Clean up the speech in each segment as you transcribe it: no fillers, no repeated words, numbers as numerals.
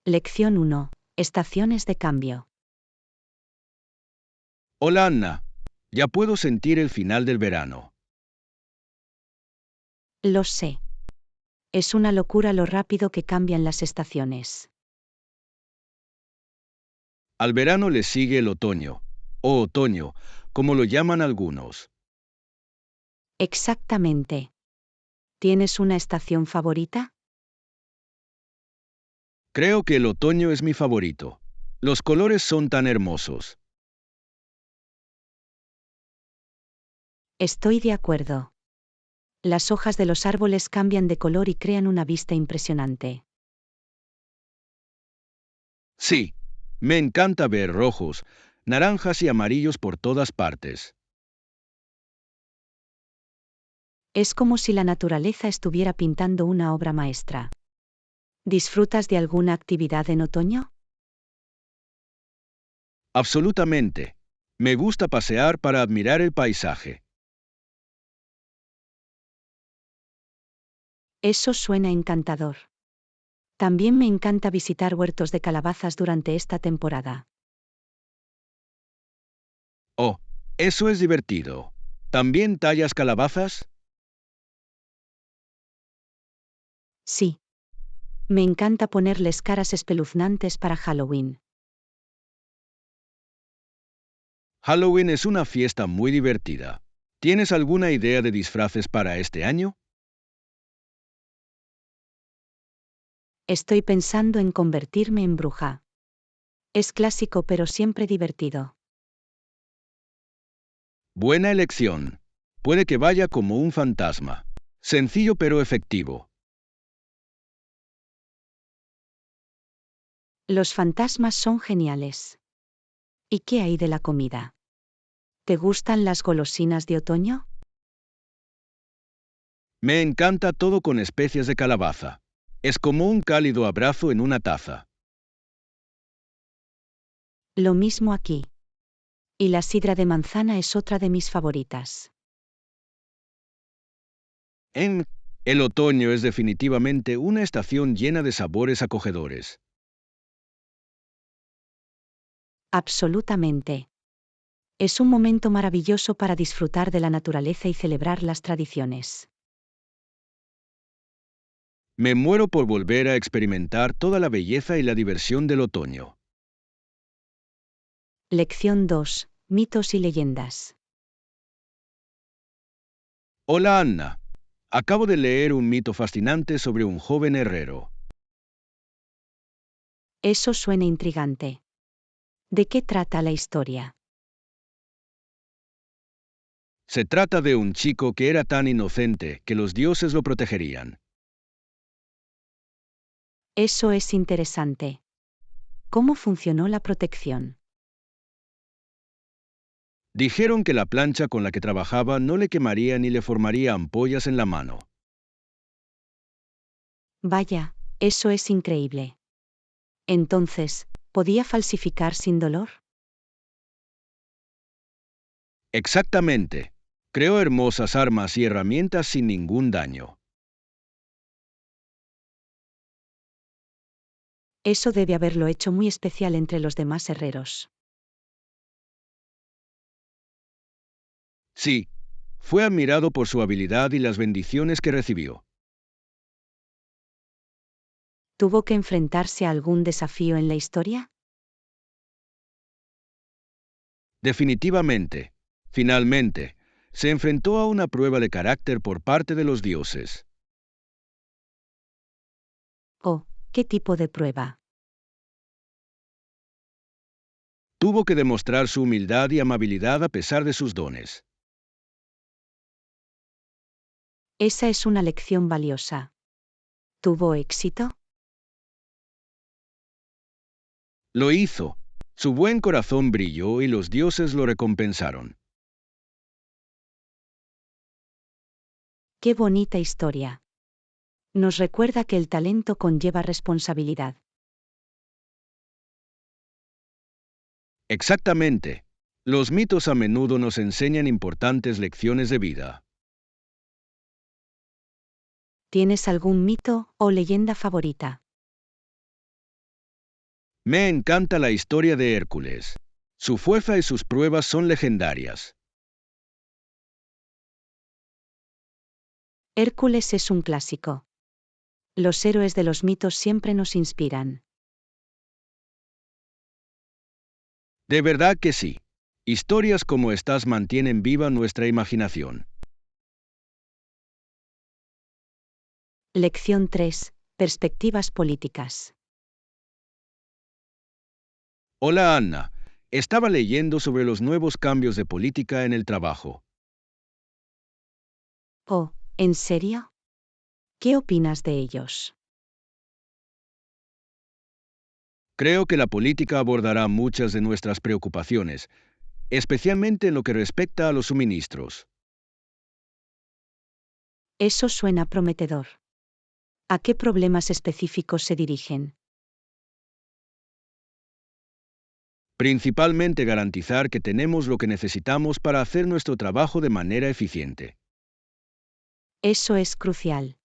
Lección 1. Estaciones de cambio. Hola Anna, ya puedo sentir el final del verano. Lo sé. Es una locura lo rápido que cambian las estaciones. Al verano le sigue el otoño, o otoño, como lo llaman algunos. Exactamente. ¿Tienes una estación favorita? Creo que el otoño es mi favorito. Los colores son tan hermosos. Estoy de acuerdo. Las hojas de los árboles cambian de color y crean una vista impresionante. Sí, me encanta ver rojos, naranjas y amarillos por todas partes. Es como si la naturaleza estuviera pintando una obra maestra. ¿Disfrutas de alguna actividad en otoño? Absolutamente. Me gusta pasear para admirar el paisaje. Eso suena encantador. También me encanta visitar huertos de calabazas durante esta temporada. Oh, eso es divertido. ¿También tallas calabazas? Sí. Me encanta ponerles caras espeluznantes para Halloween. Halloween es una fiesta muy divertida. ¿Tienes alguna idea de disfraces para este año? Estoy pensando en convertirme en bruja. Es clásico pero siempre divertido. Buena elección. Puede que vaya como un fantasma. Sencillo pero efectivo. Los fantasmas son geniales. ¿Y qué hay de la comida? ¿Te gustan las golosinas de otoño? Me encanta todo con especies de calabaza. Es como un cálido abrazo en una taza. Lo mismo aquí. Y la sidra de manzana es otra de mis favoritas. En el otoño es definitivamente una estación llena de sabores acogedores. Absolutamente. Es un momento maravilloso para disfrutar de la naturaleza y celebrar las tradiciones. Me muero por volver a experimentar toda la belleza y la diversión del otoño. Lección 2. Mitos y leyendas. Hola Anna. Acabo de leer un mito fascinante sobre un joven herrero. Eso suena intrigante. ¿De qué trata la historia? Se trata de un chico que era tan inocente que los dioses lo protegerían. Eso es interesante. ¿Cómo funcionó la protección? Dijeron que la plancha con la que trabajaba no le quemaría ni le formaría ampollas en la mano. Vaya, eso es increíble. Entonces, ¿podía falsificar sin dolor? Exactamente. Creó hermosas armas y herramientas sin ningún daño. Eso debe haberlo hecho muy especial entre los demás herreros. Sí, fue admirado por su habilidad y las bendiciones que recibió. ¿Tuvo que enfrentarse a algún desafío en la historia? Definitivamente. Finalmente, se enfrentó a una prueba de carácter por parte de los dioses. ¿O qué tipo de prueba? Tuvo que demostrar su humildad y amabilidad a pesar de sus dones. Esa es una lección valiosa. ¿Tuvo éxito? Lo hizo. Su buen corazón brilló y los dioses lo recompensaron. Qué bonita historia. Nos recuerda que el talento conlleva responsabilidad. Exactamente. Los mitos a menudo nos enseñan importantes lecciones de vida. ¿Tienes algún mito o leyenda favorita? Me encanta la historia de Hércules. Su fuerza y sus pruebas son legendarias. Hércules es un clásico. Los héroes de los mitos siempre nos inspiran. De verdad que sí. Historias como estas mantienen viva nuestra imaginación. Lección 3. Perspectivas políticas. Hola Anna. Estaba leyendo sobre los nuevos cambios de política en el trabajo. Oh, ¿en serio? ¿Qué opinas de ellos? Creo que la política abordará muchas de nuestras preocupaciones, especialmente en lo que respecta a los suministros. Eso suena prometedor. ¿A qué problemas específicos se dirigen? Principalmente garantizar que tenemos lo que necesitamos para hacer nuestro trabajo de manera eficiente. Eso es crucial.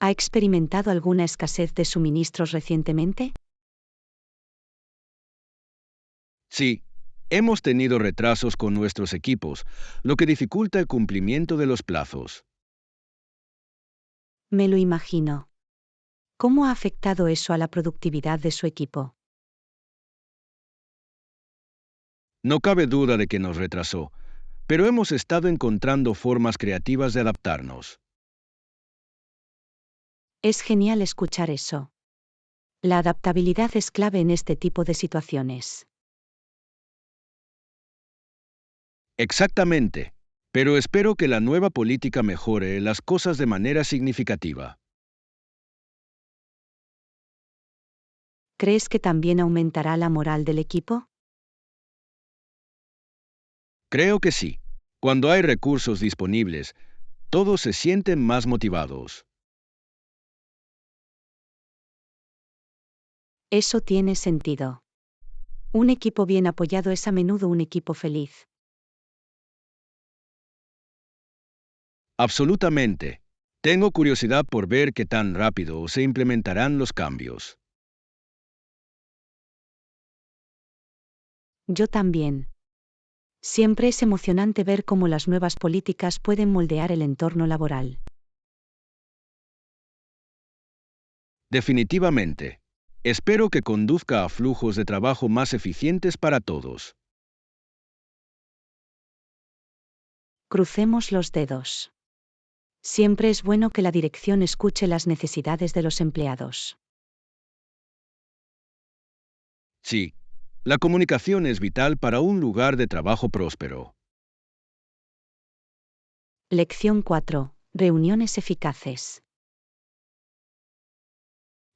¿Ha experimentado alguna escasez de suministros recientemente? Sí, hemos tenido retrasos con nuestros equipos, lo que dificulta el cumplimiento de los plazos. Me lo imagino. ¿Cómo ha afectado eso a la productividad de su equipo? No cabe duda de que nos retrasó, pero hemos estado encontrando formas creativas de adaptarnos. Es genial escuchar eso. La adaptabilidad es clave en este tipo de situaciones. Exactamente. Pero espero que la nueva política mejore las cosas de manera significativa. ¿Crees que también aumentará la moral del equipo? Creo que sí. Cuando hay recursos disponibles, todos se sienten más motivados. Eso tiene sentido. Un equipo bien apoyado es a menudo un equipo feliz. Absolutamente. Tengo curiosidad por ver qué tan rápido se implementarán los cambios. Yo también. Siempre es emocionante ver cómo las nuevas políticas pueden moldear el entorno laboral. Definitivamente. Espero que conduzca a flujos de trabajo más eficientes para todos. Crucemos los dedos. Siempre es bueno que la dirección escuche las necesidades de los empleados. Sí, la comunicación es vital para un lugar de trabajo próspero. Lección 4. Reuniones eficaces.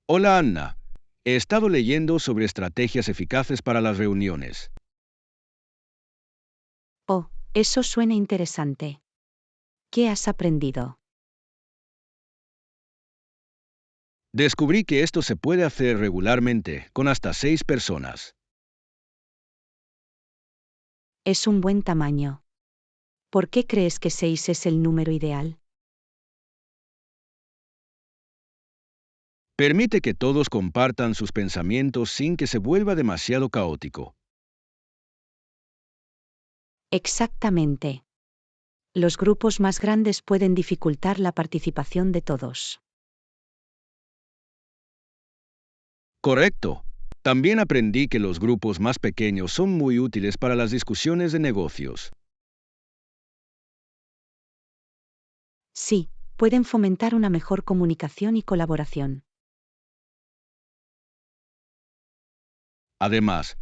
Hola Anna. He estado leyendo sobre estrategias eficaces para las reuniones. Oh, eso suena interesante. ¿Qué has aprendido? Descubrí que esto se puede hacer regularmente, con hasta 6 personas. Es un buen tamaño. ¿Por qué crees que 6 es el número ideal? Permite que todos compartan sus pensamientos sin que se vuelva demasiado caótico. Exactamente. Los grupos más grandes pueden dificultar la participación de todos. Correcto. También aprendí que los grupos más pequeños son muy útiles para las discusiones de negocios. Sí, pueden fomentar una mejor comunicación y colaboración. Además,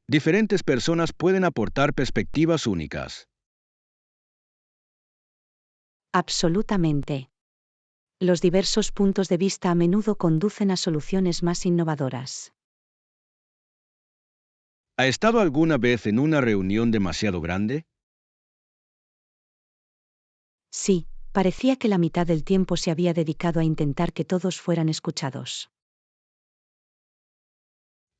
diferentes personas pueden aportar perspectivas únicas. Absolutamente. Los diversos puntos de vista a menudo conducen a soluciones más innovadoras. ¿Ha estado alguna vez en una reunión demasiado grande? Sí, parecía que la mitad del tiempo se había dedicado a intentar que todos fueran escuchados.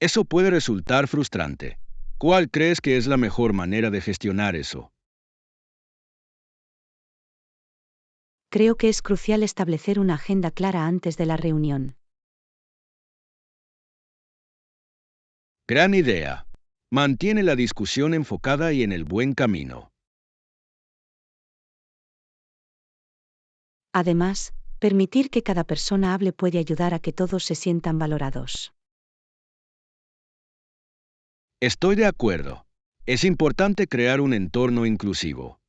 Eso puede resultar frustrante. ¿Cuál crees que es la mejor manera de gestionar eso? Creo que es crucial establecer una agenda clara antes de la reunión. Gran idea. Mantiene la discusión enfocada y en el buen camino. Además, permitir que cada persona hable puede ayudar a que todos se sientan valorados. Estoy de acuerdo. Es importante crear un entorno inclusivo.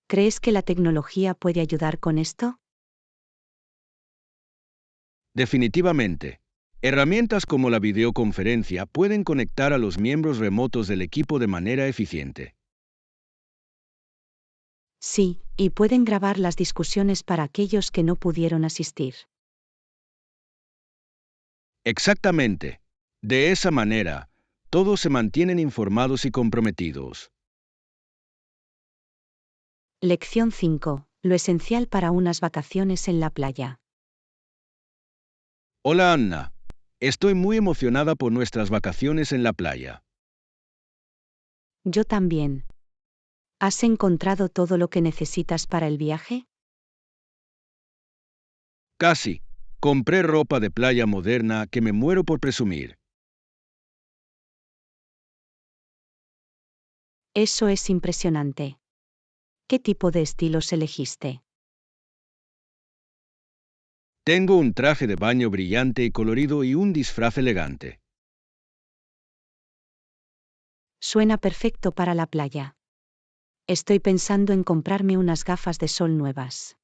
¿Crees que la tecnología puede ayudar con esto? Definitivamente. Herramientas como la videoconferencia pueden conectar a los miembros remotos del equipo de manera eficiente. Sí, y pueden grabar las discusiones para aquellos que no pudieron asistir. Exactamente. De esa manera, todos se mantienen informados y comprometidos. Lección 5. Lo esencial para unas vacaciones en la playa. Hola Anna. Estoy muy emocionada por nuestras vacaciones en la playa. Yo también. ¿Has encontrado todo lo que necesitas para el viaje? Casi. Compré ropa de playa moderna que me muero por presumir. Eso es impresionante. ¿Qué tipo de estilos elegiste? Tengo un traje de baño brillante y colorido y un disfraz elegante. Suena perfecto para la playa. Estoy pensando en comprarme unas gafas de sol nuevas.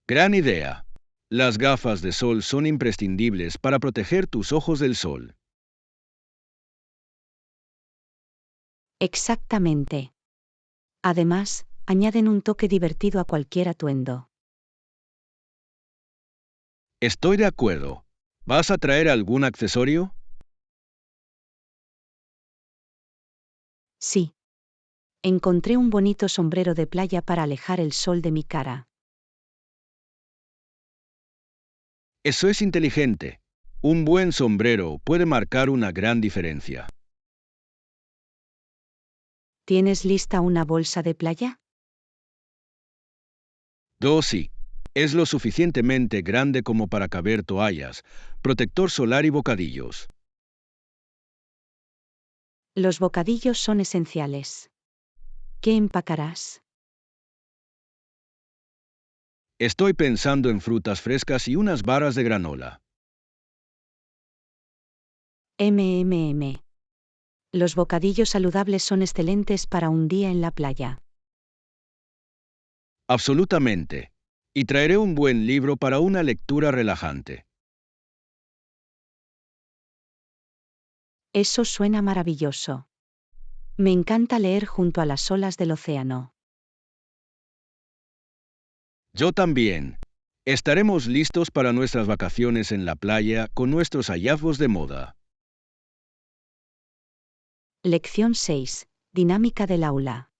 Gran idea. Las gafas de sol son imprescindibles para proteger tus ojos del sol. Exactamente. Además, añaden un toque divertido a cualquier atuendo. Estoy de acuerdo. ¿Vas a traer algún accesorio? Sí. Encontré un bonito sombrero de playa para alejar el sol de mi cara. Eso es inteligente. Un buen sombrero puede marcar una gran diferencia. ¿Tienes lista una bolsa de playa? Sí. Es lo suficientemente grande como para caber toallas, protector solar y bocadillos. Los bocadillos son esenciales. ¿Qué empacarás? Estoy pensando en frutas frescas y unas barras de granola. MMM. Los bocadillos saludables son excelentes para un día en la playa. Absolutamente. Y traeré un buen libro para una lectura relajante. Eso suena maravilloso. Me encanta leer junto a las olas del océano. Yo también. Estaremos listos para nuestras vacaciones en la playa con nuestros hallazgos de moda. Lección 6. Dinámica del aula.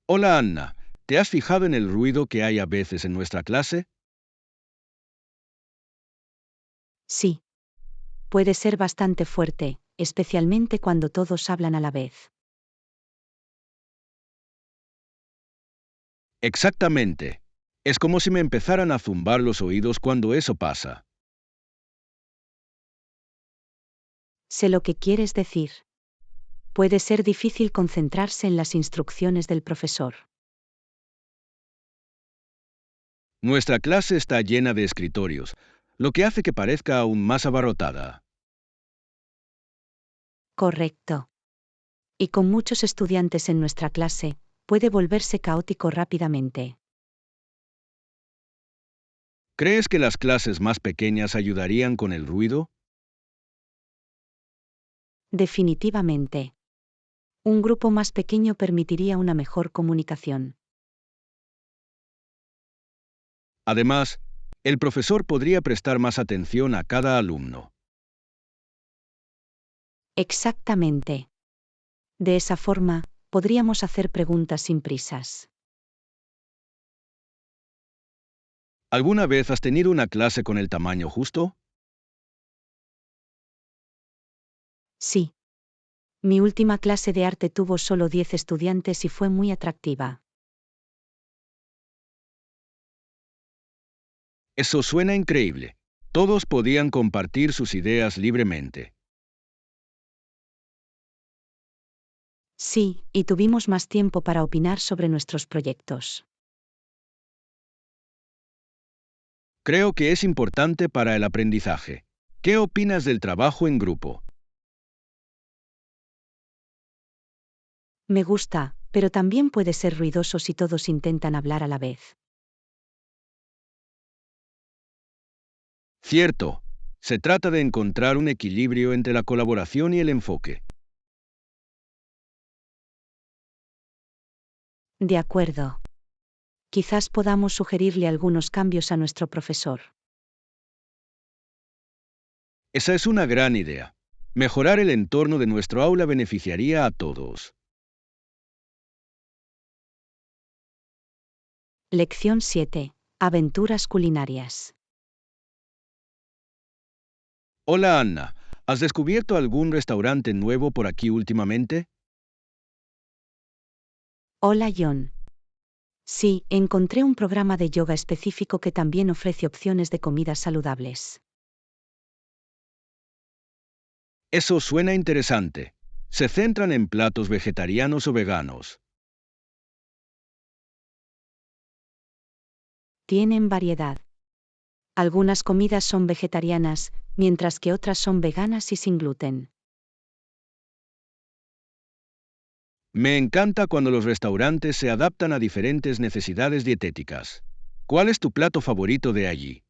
Hola Anna, ¿te has fijado en el ruido que hay a veces en nuestra clase? Sí. Puede ser bastante fuerte, especialmente cuando todos hablan a la vez. Exactamente. Es como si me empezaran a zumbar los oídos cuando eso pasa. Sé lo que quieres decir. Puede ser difícil concentrarse en las instrucciones del profesor. Nuestra clase está llena de escritorios, lo que hace que parezca aún más abarrotada. Correcto. Y con muchos estudiantes en nuestra clase, puede volverse caótico rápidamente. ¿Crees que las clases más pequeñas ayudarían con el ruido? Definitivamente. Un grupo más pequeño permitiría una mejor comunicación. Además, el profesor podría prestar más atención a cada alumno. Exactamente. De esa forma, podríamos hacer preguntas sin prisas. ¿Alguna vez has tenido una clase con el tamaño justo? Sí. Mi última clase de arte tuvo solo 10 estudiantes y fue muy atractiva. Eso suena increíble. Todos podían compartir sus ideas libremente. Sí, y tuvimos más tiempo para opinar sobre nuestros proyectos. Creo que es importante para el aprendizaje. ¿Qué opinas del trabajo en grupo? Me gusta, pero también puede ser ruidoso si todos intentan hablar a la vez. Cierto. Se trata de encontrar un equilibrio entre la colaboración y el enfoque. De acuerdo. Quizás podamos sugerirle algunos cambios a nuestro profesor. Esa es una gran idea. Mejorar el entorno de nuestro aula beneficiaría a todos. Lección 7. Aventuras culinarias. Hola Anna, ¿has descubierto algún restaurante nuevo por aquí últimamente? Hola John. Sí, encontré un programa de yoga específico que también ofrece opciones de comidas saludables. Eso suena interesante. ¿Se centran en platos vegetarianos o veganos? Tienen variedad. Algunas comidas son vegetarianas, mientras que otras son veganas y sin gluten. Me encanta cuando los restaurantes se adaptan a diferentes necesidades dietéticas. ¿Cuál es tu plato favorito de allí?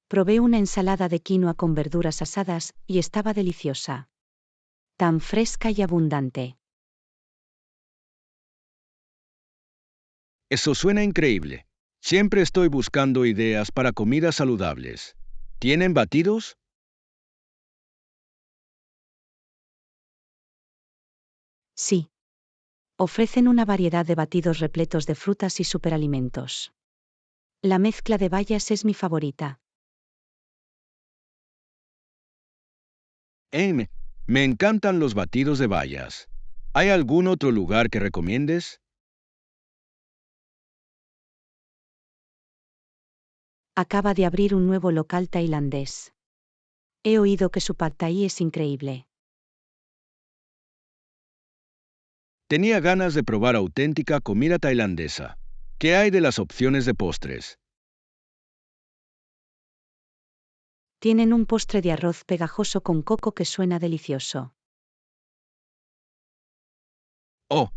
Probé una ensalada de quinoa con verduras asadas y estaba deliciosa. Tan fresca y abundante. Eso suena increíble. Siempre estoy buscando ideas para comidas saludables. ¿Tienen batidos? Sí. Ofrecen una variedad de batidos repletos de frutas y superalimentos. La mezcla de bayas es mi favorita. Me encantan los batidos de bayas. ¿Hay algún otro lugar que recomiendes? Acaba de abrir un nuevo local tailandés. He oído que su pad thai es increíble. Tenía ganas de probar auténtica comida tailandesa. ¿Qué hay de las opciones de postres? Tienen un postre de arroz pegajoso con coco que suena delicioso. Oh,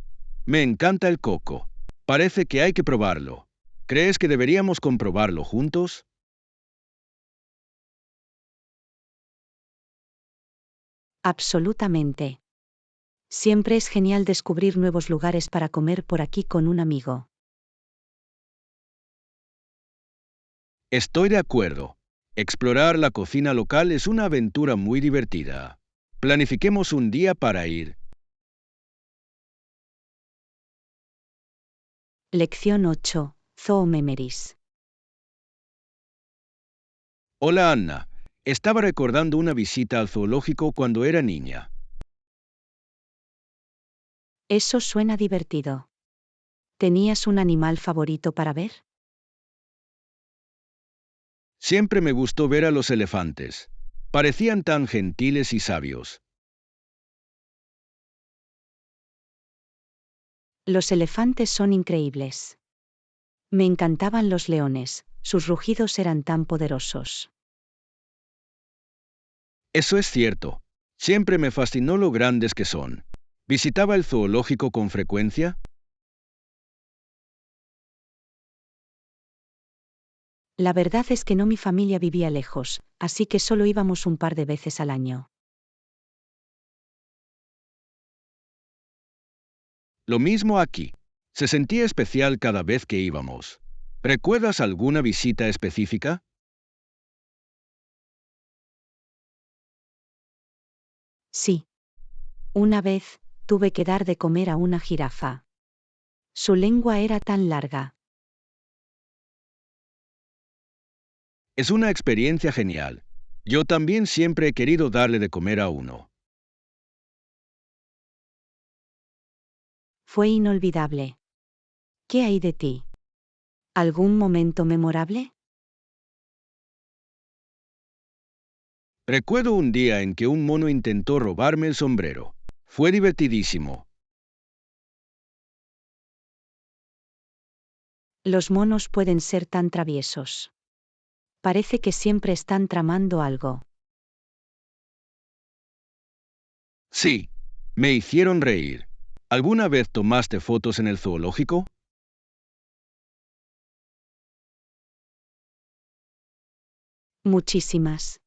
me encanta el coco. Parece que hay que probarlo. ¿Crees que deberíamos comprobarlo juntos? Absolutamente. Siempre es genial descubrir nuevos lugares para comer por aquí con un amigo. Estoy de acuerdo. Explorar la cocina local es una aventura muy divertida. Planifiquemos un día para ir. Lección 8. Zoo Memories. Hola Anna. Estaba recordando una visita al zoológico cuando era niña. Eso suena divertido. ¿Tenías un animal favorito para ver? Siempre me gustó ver a los elefantes. Parecían tan gentiles y sabios. Los elefantes son increíbles. Me encantaban los leones, sus rugidos eran tan poderosos. Eso es cierto. Siempre me fascinó lo grandes que son. ¿Visitaba el zoológico con frecuencia? La verdad es que no, mi familia vivía lejos, así que solo íbamos un par de veces al año. Lo mismo aquí. Se sentía especial cada vez que íbamos. ¿Recuerdas alguna visita específica? Sí. Una vez, tuve que dar de comer a una jirafa. Su lengua era tan larga. Es una experiencia genial. Yo también siempre he querido darle de comer a uno. Fue inolvidable. ¿Qué hay de ti? ¿Algún momento memorable? Recuerdo un día en que un mono intentó robarme el sombrero. Fue divertidísimo. Los monos pueden ser tan traviesos. Parece que siempre están tramando algo. Sí, me hicieron reír. ¿Alguna vez tomaste fotos en el zoológico? Muchísimas.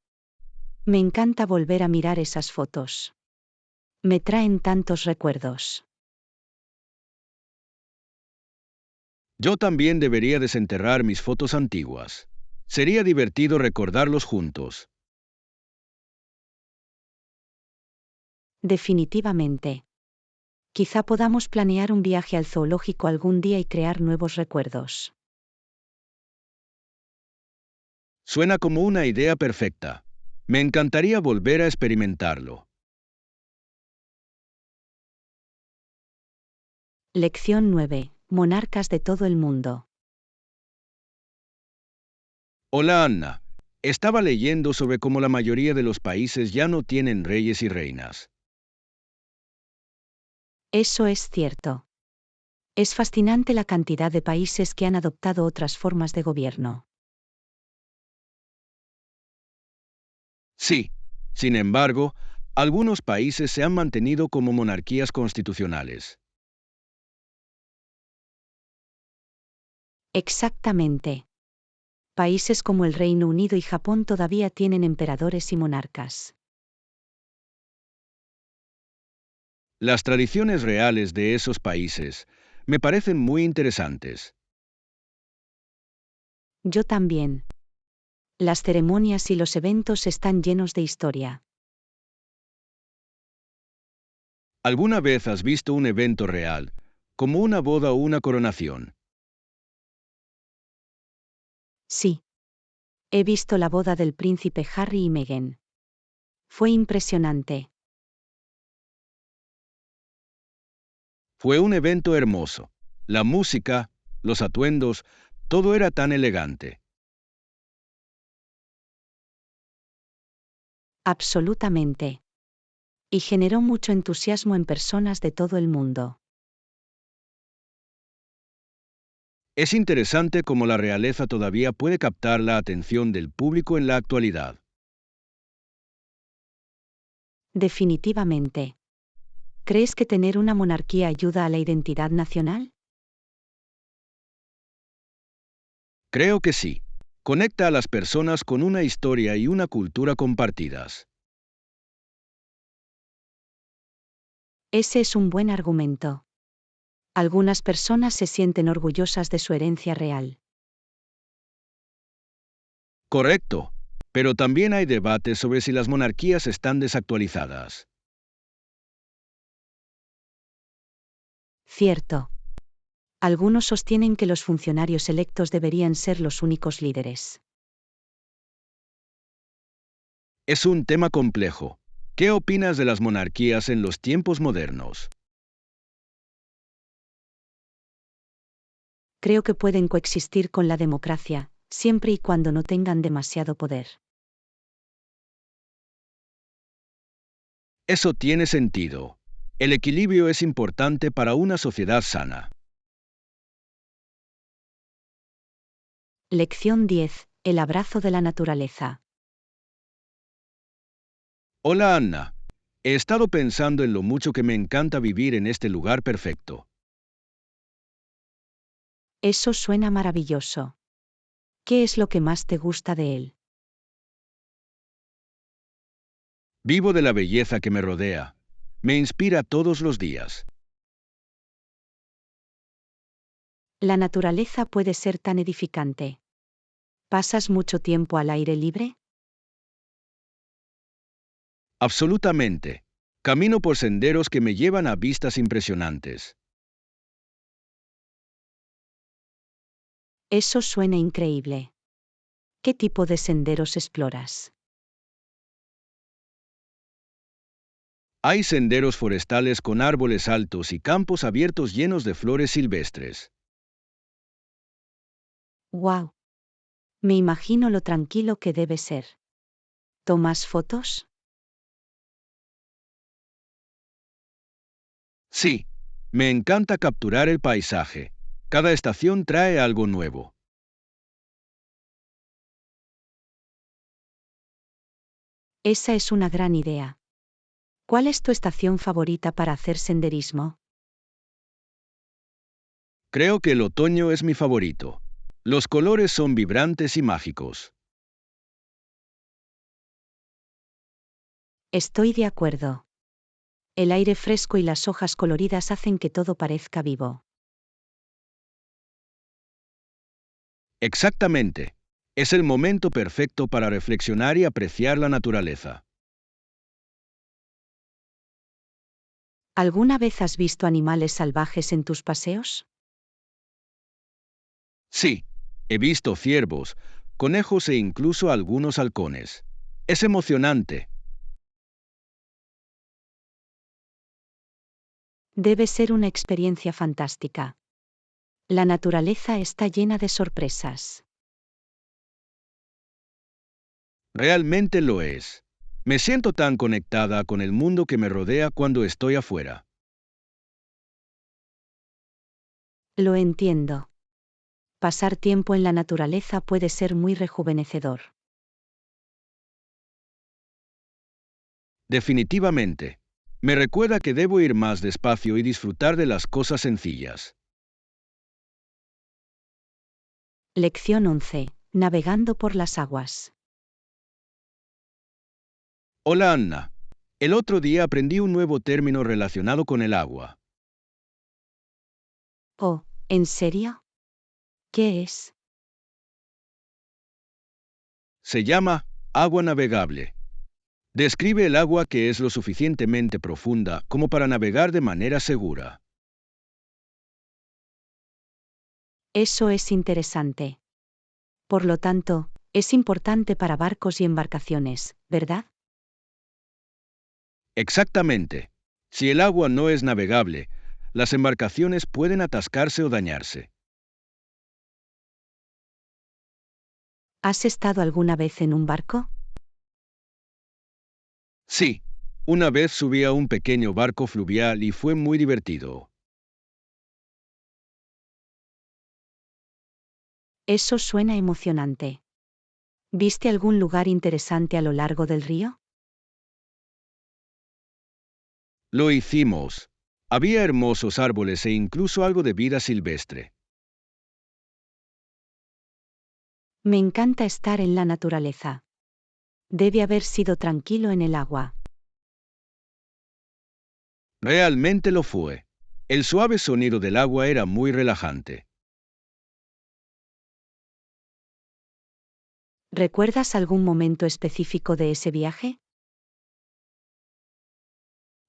Me encanta volver a mirar esas fotos. Me traen tantos recuerdos. Yo también debería desenterrar mis fotos antiguas. Sería divertido recordarlos juntos. Definitivamente. Quizá podamos planear un viaje al zoológico algún día y crear nuevos recuerdos. Suena como una idea perfecta. Me encantaría volver a experimentarlo. Lección 9. Monarcas de todo el mundo. Hola Anna. Estaba leyendo sobre cómo la mayoría de los países ya no tienen reyes y reinas. Eso es cierto. Es fascinante la cantidad de países que han adoptado otras formas de gobierno. Sí. Sin embargo, algunos países se han mantenido como monarquías constitucionales. Exactamente. Países como el Reino Unido y Japón todavía tienen emperadores y monarcas. Las tradiciones reales de esos países me parecen muy interesantes. Yo también. Las ceremonias y los eventos están llenos de historia. ¿Alguna vez has visto un evento real, como una boda o una coronación? Sí. He visto la boda del príncipe Harry y Meghan. Fue impresionante. Fue un evento hermoso. La música, los atuendos, todo era tan elegante. Absolutamente. Y generó mucho entusiasmo en personas de todo el mundo. Es interesante cómo la realeza todavía puede captar la atención del público en la actualidad. Definitivamente. ¿Crees que tener una monarquía ayuda a la identidad nacional? Creo que sí. Conecta a las personas con una historia y una cultura compartidas. Ese es un buen argumento. Algunas personas se sienten orgullosas de su herencia real. Correcto. Pero también hay debates sobre si las monarquías están desactualizadas. Cierto. Algunos sostienen que los funcionarios electos deberían ser los únicos líderes. Es un tema complejo. ¿Qué opinas de las monarquías en los tiempos modernos? Creo que pueden coexistir con la democracia, siempre y cuando no tengan demasiado poder. Eso tiene sentido. El equilibrio es importante para una sociedad sana. Lección 10. El abrazo de la naturaleza. Hola Anna. He estado pensando en lo mucho que me encanta vivir en este lugar perfecto. Eso suena maravilloso. ¿Qué es lo que más te gusta de él? Vivo de la belleza que me rodea. Me inspira todos los días. La naturaleza puede ser tan edificante. ¿Pasas mucho tiempo al aire libre? Absolutamente. Camino por senderos que me llevan a vistas impresionantes. Eso suena increíble. ¿Qué tipo de senderos exploras? Hay senderos forestales con árboles altos y campos abiertos llenos de flores silvestres. ¡Wow! Me imagino lo tranquilo que debe ser. ¿Tomas fotos? Sí, me encanta capturar el paisaje. Cada estación trae algo nuevo. Esa es una gran idea. ¿Cuál es tu estación favorita para hacer senderismo? Creo que el otoño es mi favorito. Los colores son vibrantes y mágicos. Estoy de acuerdo. El aire fresco y las hojas coloridas hacen que todo parezca vivo. Exactamente. Es el momento perfecto para reflexionar y apreciar la naturaleza. ¿Alguna vez has visto animales salvajes en tus paseos? Sí, he visto ciervos, conejos e incluso algunos halcones. Es emocionante. Debe ser una experiencia fantástica. La naturaleza está llena de sorpresas. Realmente lo es. Me siento tan conectada con el mundo que me rodea cuando estoy afuera. Lo entiendo. Pasar tiempo en la naturaleza puede ser muy rejuvenecedor. Definitivamente. Me recuerda que debo ir más despacio y disfrutar de las cosas sencillas. Lección 11. Navegando por las aguas. Hola Anna. El otro día aprendí un nuevo término relacionado con el agua. Oh, ¿en serio? ¿Qué es? Se llama agua navegable. Describe el agua que es lo suficientemente profunda como para navegar de manera segura. Eso es interesante. Por lo tanto, es importante para barcos y embarcaciones, ¿verdad? Exactamente. Si el agua no es navegable, las embarcaciones pueden atascarse o dañarse. ¿Has estado alguna vez en un barco? Sí, una vez subí a un pequeño barco fluvial y fue muy divertido. Eso suena emocionante. ¿Viste algún lugar interesante a lo largo del río? Lo hicimos. Había hermosos árboles e incluso algo de vida silvestre. Me encanta estar en la naturaleza. Debe haber sido tranquilo en el agua. Realmente lo fue. El suave sonido del agua era muy relajante. ¿Recuerdas algún momento específico de ese viaje?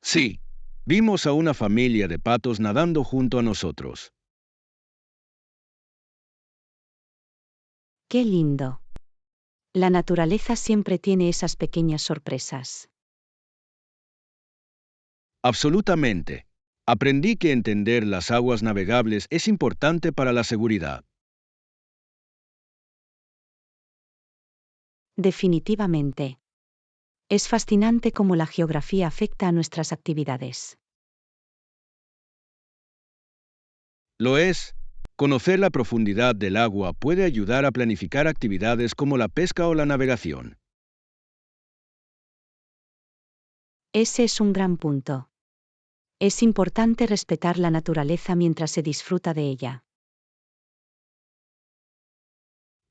Sí, vimos a una familia de patos nadando junto a nosotros. ¡Qué lindo! La naturaleza siempre tiene esas pequeñas sorpresas. Absolutamente. Aprendí que entender las aguas navegables es importante para la seguridad. Definitivamente. Es fascinante cómo la geografía afecta a nuestras actividades. Lo es. Conocer la profundidad del agua puede ayudar a planificar actividades como la pesca o la navegación. Ese es un gran punto. Es importante respetar la naturaleza mientras se disfruta de ella.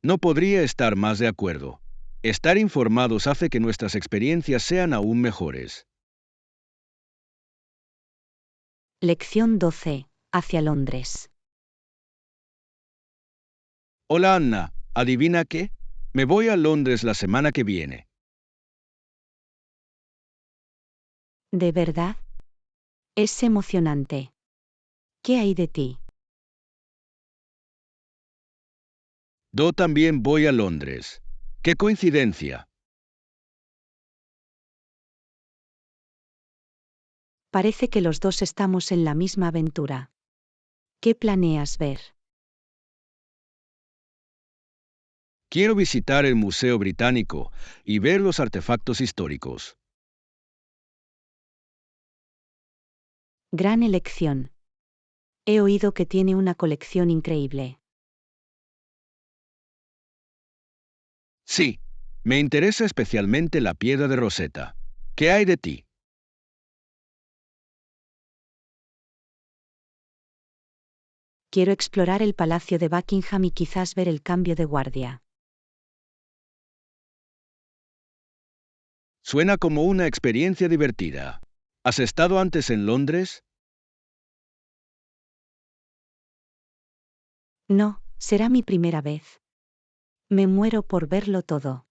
No podría estar más de acuerdo. Estar informados hace que nuestras experiencias sean aún mejores. Lección 12. Hacia Londres. Hola Anna, ¿adivina qué? Me voy a Londres la semana que viene. ¿De verdad? Es emocionante. ¿Qué hay de ti? Yo también voy a Londres. ¡Qué coincidencia! Parece que los dos estamos en la misma aventura. ¿Qué planeas ver? Quiero visitar el Museo Británico y ver los artefactos históricos. Gran elección. He oído que tiene una colección increíble. Sí, me interesa especialmente la piedra de Rosetta. ¿Qué hay de ti? Quiero explorar el Palacio de Buckingham y quizás ver el cambio de guardia. Suena como una experiencia divertida. ¿Has estado antes en Londres? No, será mi primera vez. Me muero por verlo todo.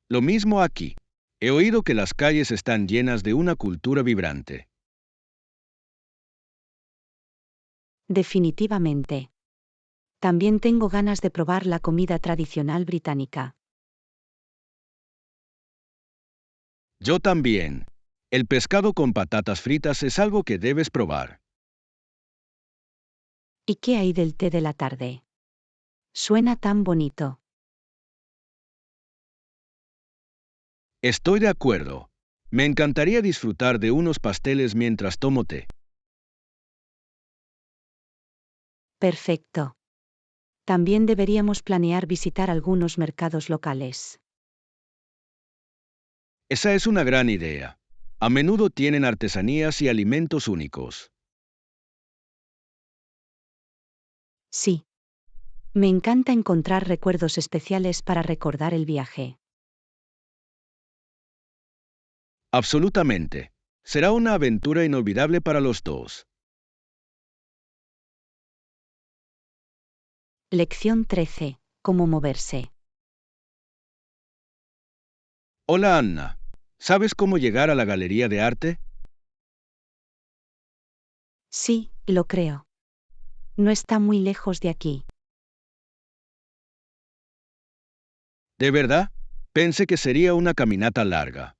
Lo mismo aquí. He oído que las calles están llenas de una cultura vibrante. Definitivamente. También tengo ganas de probar la comida tradicional británica. Yo también. El pescado con patatas fritas es algo que debes probar. ¿Y qué hay del té de la tarde? Suena tan bonito. Estoy de acuerdo. Me encantaría disfrutar de unos pasteles mientras tomo té. Perfecto. También deberíamos planear visitar algunos mercados locales. Esa es una gran idea. A menudo tienen artesanías y alimentos únicos. Sí. Me encanta encontrar recuerdos especiales para recordar el viaje. Absolutamente. Será una aventura inolvidable para los dos. Lección 13. Cómo moverse. Hola Anna. ¿Sabes cómo llegar a la galería de arte? Sí, lo creo. No está muy lejos de aquí. ¿De verdad? Pensé que sería una caminata larga.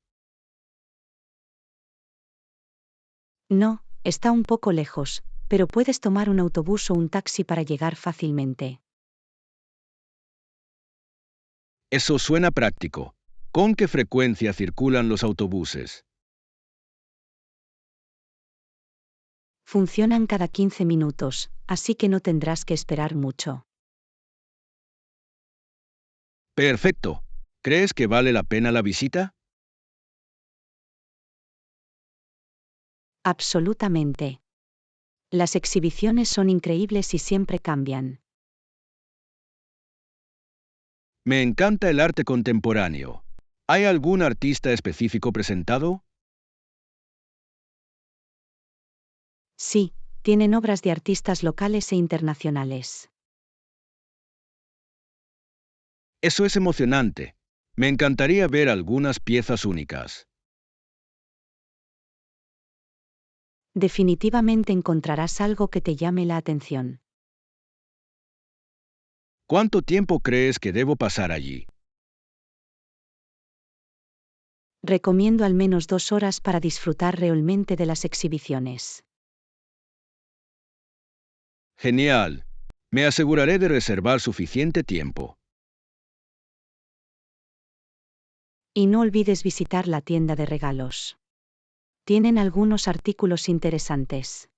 No, está un poco lejos, pero puedes tomar un autobús o un taxi para llegar fácilmente. Eso suena práctico. ¿Con qué frecuencia circulan los autobuses? Funcionan cada 15 minutos, así que no tendrás que esperar mucho. Perfecto. ¿Crees que vale la pena la visita? Absolutamente. Las exhibiciones son increíbles y siempre cambian. Me encanta el arte contemporáneo. ¿Hay algún artista específico presentado? Sí, tienen obras de artistas locales e internacionales. Eso es emocionante. Me encantaría ver algunas piezas únicas. Definitivamente encontrarás algo que te llame la atención. ¿Cuánto tiempo crees que debo pasar allí? Recomiendo al menos 2 horas para disfrutar realmente de las exhibiciones. Genial. Me aseguraré de reservar suficiente tiempo. Y no olvides visitar la tienda de regalos. Tienen algunos artículos interesantes.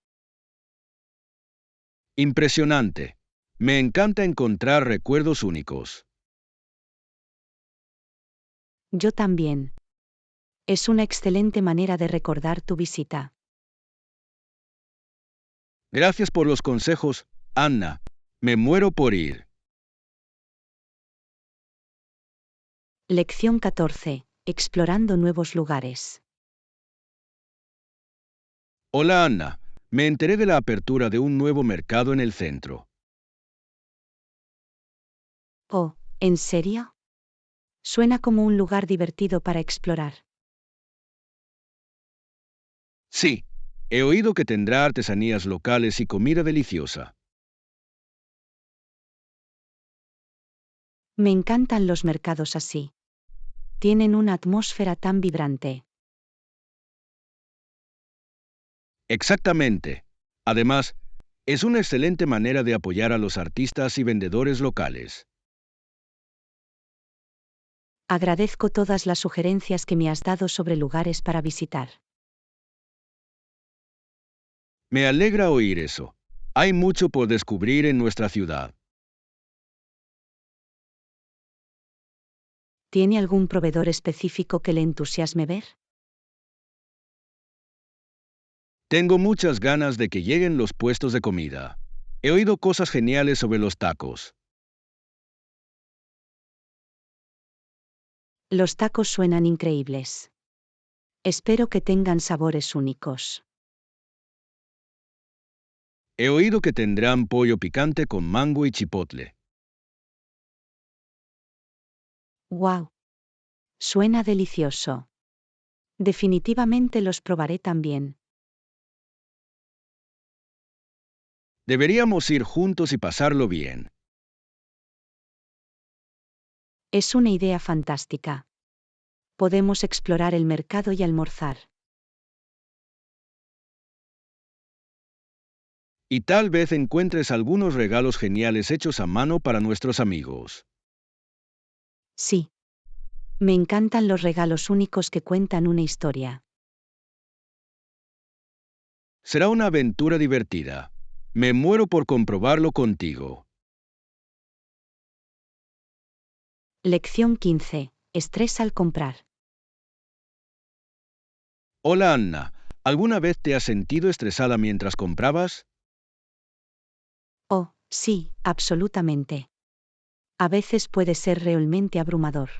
Impresionante. Me encanta encontrar recuerdos únicos. Yo también. Es una excelente manera de recordar tu visita. Gracias por los consejos, Anna. Me muero por ir. Lección 14. Explorando nuevos lugares. Hola Anna. Me enteré de la apertura de un nuevo mercado en el centro. Oh, ¿en serio? Suena como un lugar divertido para explorar. Sí. He oído que tendrá artesanías locales y comida deliciosa. Me encantan los mercados así. Tienen una atmósfera tan vibrante. Exactamente. Además, Es una excelente manera de apoyar a los artistas y vendedores locales. Agradezco todas las sugerencias que me has dado sobre lugares para visitar. Me alegra oír eso. Hay mucho por descubrir en nuestra ciudad. ¿Tiene algún proveedor específico que le entusiasme ver? Tengo muchas ganas de que lleguen los puestos de comida. He oído cosas geniales sobre los tacos. Los tacos suenan increíbles. Espero que tengan sabores únicos. He oído que tendrán pollo picante con mango y chipotle. ¡Wow! Suena delicioso. Definitivamente los probaré también. Deberíamos ir juntos y pasarlo bien. Es una idea fantástica. Podemos explorar el mercado y almorzar. Y tal vez encuentres algunos regalos geniales hechos a mano para nuestros amigos. Sí. Me encantan los regalos únicos que cuentan una historia. Será una aventura divertida. Me muero por comprobarlo contigo. Lección 15. Estrés al comprar. Hola Anna, ¿alguna vez te has sentido estresada mientras comprabas? Oh, sí, absolutamente. A veces puede ser realmente abrumador.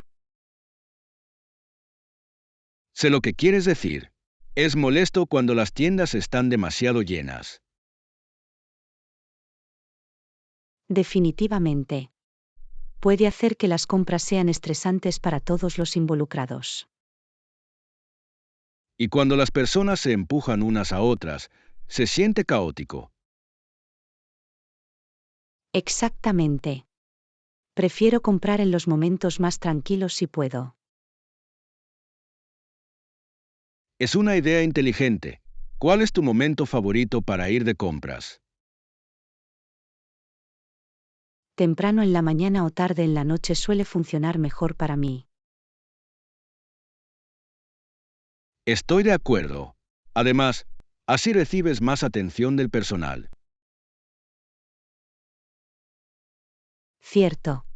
Sé lo que quieres decir. Es molesto cuando las tiendas están demasiado llenas. Definitivamente. Puede hacer que las compras sean estresantes para todos los involucrados. Y cuando las personas se empujan unas a otras, se siente caótico. Exactamente. Prefiero comprar en los momentos más tranquilos si puedo. Es una idea inteligente. ¿Cuál es tu momento favorito para ir de compras? Temprano en la mañana o tarde en la noche suele funcionar mejor para mí. Estoy de acuerdo. Además, así recibes más atención del personal. Cierto.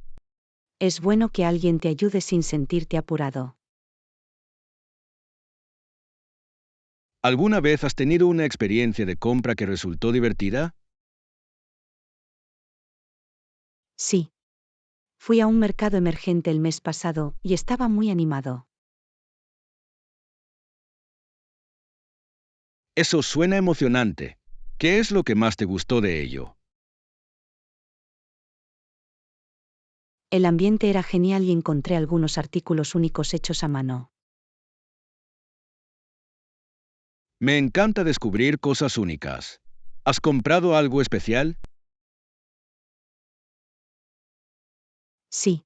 Es bueno que alguien te ayude sin sentirte apurado. ¿Alguna vez has tenido una experiencia de compra que resultó divertida? Sí. Fui a un mercado emergente el mes pasado y estaba muy animado. Eso suena emocionante. ¿Qué es lo que más te gustó de ello? El ambiente era genial y encontré algunos artículos únicos hechos a mano. Me encanta descubrir cosas únicas. ¿Has comprado algo especial? Sí.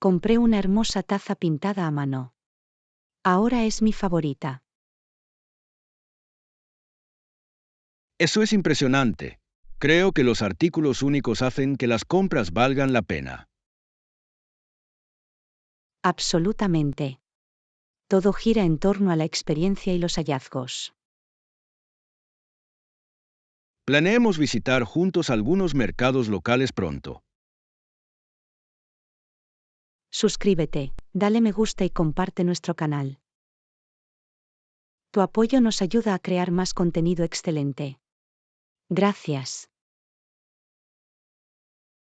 Compré una hermosa taza pintada a mano. Ahora es mi favorita. Eso es impresionante. Creo que los artículos únicos hacen que las compras valgan la pena. Absolutamente. Todo gira en torno a la experiencia y los hallazgos. Planeemos visitar juntos algunos mercados locales pronto. Suscríbete, dale me gusta y comparte nuestro canal. Tu apoyo nos ayuda a crear más contenido excelente. Gracias.